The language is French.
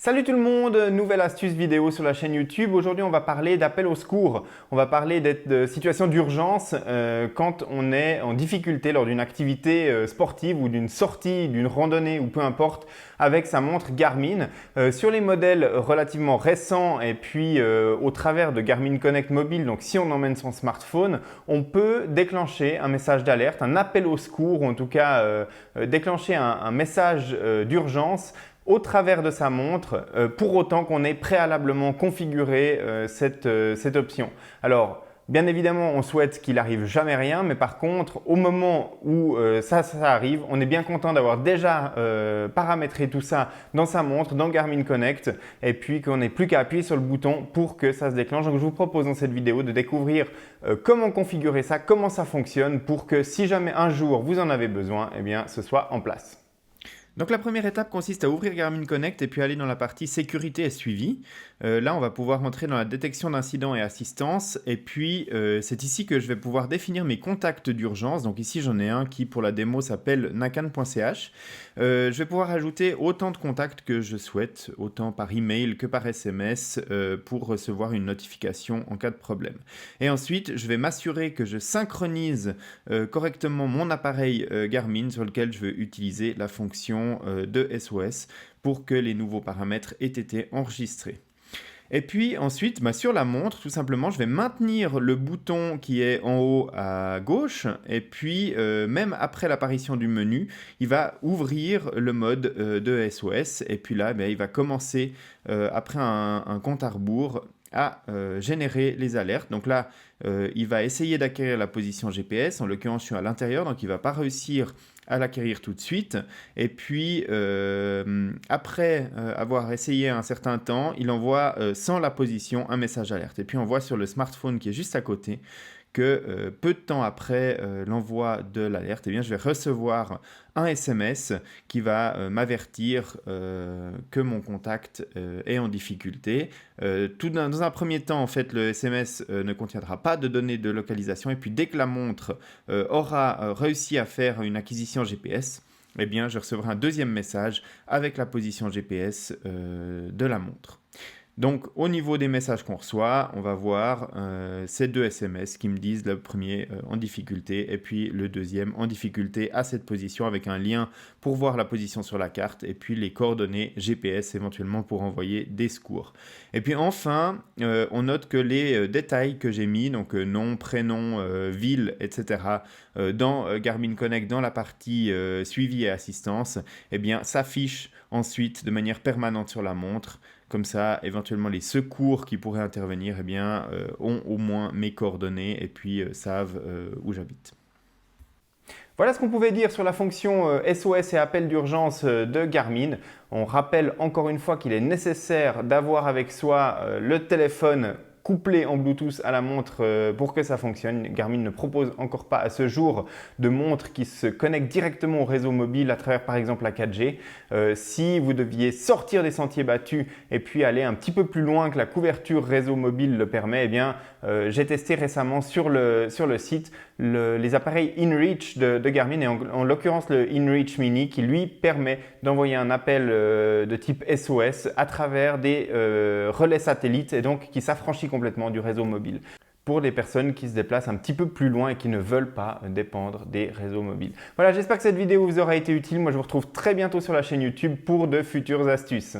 Salut tout le monde, nouvelle astuce vidéo sur la chaîne YouTube. Aujourd'hui, on va parler d'appel au secours. On va parler de situations d'urgence quand on est en difficulté lors d'une activité sportive ou d'une sortie, d'une randonnée ou peu importe avec sa montre Garmin. Sur les modèles relativement récents et puis au travers de Garmin Connect Mobile, donc si on emmène son smartphone, on peut déclencher un message d'alerte, un appel au secours ou en tout cas déclencher un message d'urgence au travers de sa montre, pour autant qu'on ait préalablement configuré cette option. Alors, bien évidemment, on souhaite qu'il n'arrive jamais rien, mais par contre, au moment où ça arrive, on est bien content d'avoir déjà paramétré tout ça dans sa montre, dans Garmin Connect, et puis qu'on n'ait plus qu'à appuyer sur le bouton pour que ça se déclenche. Donc, je vous propose dans cette vidéo de découvrir comment configurer ça, comment ça fonctionne, pour que si jamais un jour vous en avez besoin, eh bien, ce soit en place. Donc la première étape consiste à ouvrir Garmin Connect et puis aller dans la partie sécurité et suivi. Là, on va pouvoir entrer dans la détection d'incidents et assistance. Et puis, c'est ici que je vais pouvoir définir mes contacts d'urgence. Donc ici, j'en ai un qui, pour la démo, s'appelle nakan.ch. Je vais pouvoir ajouter autant de contacts que je souhaite, autant par email que par SMS, pour recevoir une notification en cas de problème. Et ensuite, je vais m'assurer que je synchronise correctement mon appareil Garmin sur lequel je veux utiliser la fonction de SOS pour que les nouveaux paramètres aient été enregistrés. Et puis ensuite, sur la montre, tout simplement, je vais maintenir le bouton qui est en haut à gauche et puis même après l'apparition du menu, il va ouvrir le mode de SOS et puis là, il va commencer après un compte à rebours à générer les alertes. Donc là, il va essayer d'acquérir la position GPS. En l'occurrence, je suis à l'intérieur, donc il ne va pas réussir à l'acquérir tout de suite. Et puis, après avoir essayé un certain temps, il envoie sans la position un message alerte. Et puis, on voit sur le smartphone qui est juste à côté que peu de temps après l'envoi de l'alerte, je vais recevoir un SMS qui va m'avertir que mon contact est en difficulté. Dans un premier temps, en fait, le SMS ne contiendra pas de données de localisation. Et puis, dès que la montre aura réussi à faire une acquisition GPS, je recevrai un deuxième message avec la position GPS de la montre. Donc, au niveau des messages qu'on reçoit, on va voir ces deux SMS qui me disent le premier en difficulté et puis le deuxième en difficulté à cette position avec un lien pour voir la position sur la carte et puis les coordonnées GPS éventuellement pour envoyer des secours. Et puis enfin, on note que les détails que j'ai mis, donc nom, prénom, ville, etc., dans Garmin Connect, dans la partie suivi et assistance, s'affichent ensuite de manière permanente sur la montre. Comme ça, éventuellement, les secours qui pourraient intervenir ont au moins mes coordonnées et puis savent où j'habite. Voilà ce qu'on pouvait dire sur la fonction SOS et appel d'urgence de Garmin. On rappelle encore une fois qu'il est nécessaire d'avoir avec soi le téléphone couplé en Bluetooth à la montre pour que ça fonctionne. Garmin ne propose encore pas à ce jour de montre qui se connecte directement au réseau mobile à travers par exemple la 4G. Si vous deviez sortir des sentiers battus et puis aller un petit peu plus loin que la couverture réseau mobile le permet, j'ai testé récemment sur le site les appareils InReach de Garmin et en l'occurrence le InReach Mini qui lui permet d'envoyer un appel de type SOS à travers des relais satellites et donc qui s'affranchit complètement du réseau mobile pour les personnes qui se déplacent un petit peu plus loin et qui ne veulent pas dépendre des réseaux mobiles. Voilà, j'espère que cette vidéo vous aura été utile. Moi, je vous retrouve très bientôt sur la chaîne YouTube pour de futures astuces.